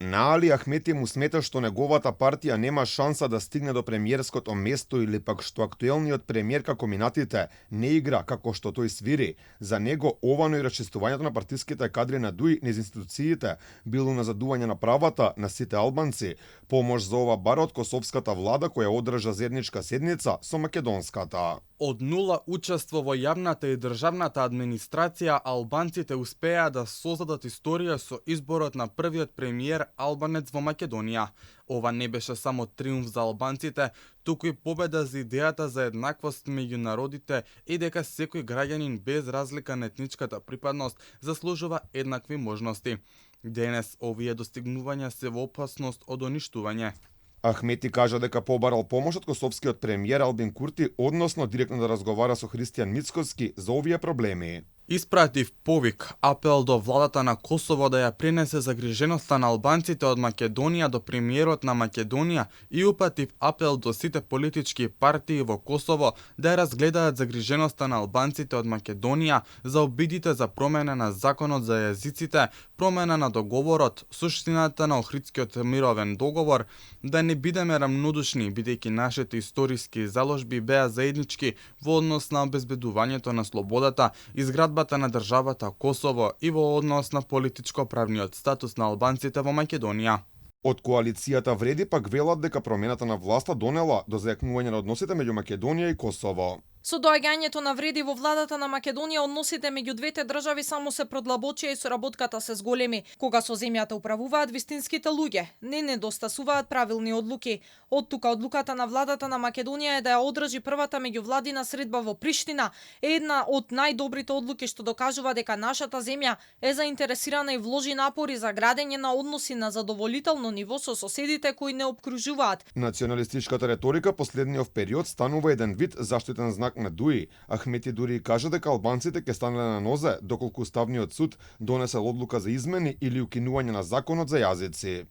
На Али Ахмети му смета што неговата партија нема шанса да стигне до премиерското место или пак што актуелниот премиер како минатите не игра како што тој свири. За него ова, но и расчистувањето на партиските кадри на ДУИ низ институциите било назадување на правата на сите албанци. Помош за ова бара од косовската влада која одржа заедничка седница со македонската. Од нула учество во јавната и државната администрација, албанците успеа да создадат историја со изборот на првиот премиер албанец во Македонија. Ова не беше само триумф за албанците, туку и победа за идејата за еднаквост меѓу народите и дека секој граѓанин без разлика на етничката припадност заслужува еднакви можности. Денес овие достигнувања се во опасност од уништување. Ахмети кажа дека побарал помош од косовскиот премиер Албин Курти, односно директно да разговара со Христијан Мицкоски за овие проблеми. Испратив повик, апел до владата на Косово да ја пренесе загриженоста на албанците од Македонија до премиерот на Македонија и упатив апел до сите политички партии во Косово да ја разгледаат загриженоста на албанците од Македонија за обидите за промена на законот за јазиците, промена на договорот, суштината на Охридскиот мировен договор, да не бидеме рамнодушни, бидејќи нашите историски заложби беа заеднички во однос на обезбедувањето на слободата, изградбата на државата Косово и во однос на политичко-правниот статус на албанците во Македонија. Од коалицијата Вреди пак велат дека промената на власта донела до зајакнување на односите меѓу Македонија и Косово. Со доаѓањето на Вреди во владата на Македонија, односите меѓу двете држави само се продлабочија и соработката се зголеми. Кога со земјата управуваат вистинските луѓе, не недостасуваат правилни одлуки. Од тука одлуката на владата на Македонија е да ја одржи првата меѓувладина средба во Приштина, е една од најдобрите одлуки што докажува дека нашата земја е заинтересирана и вложи напори за градење на односи на задоволително ниво со соседите кои не обкружуваат. Националистичката реторика последниот период станува еден вид заштитен знак на ДУИ. Ахмети дури и кажа дека албанците ќе станеле на нозе доколку Уставниот суд донесел одлука за измени или укинување на законот за јазици.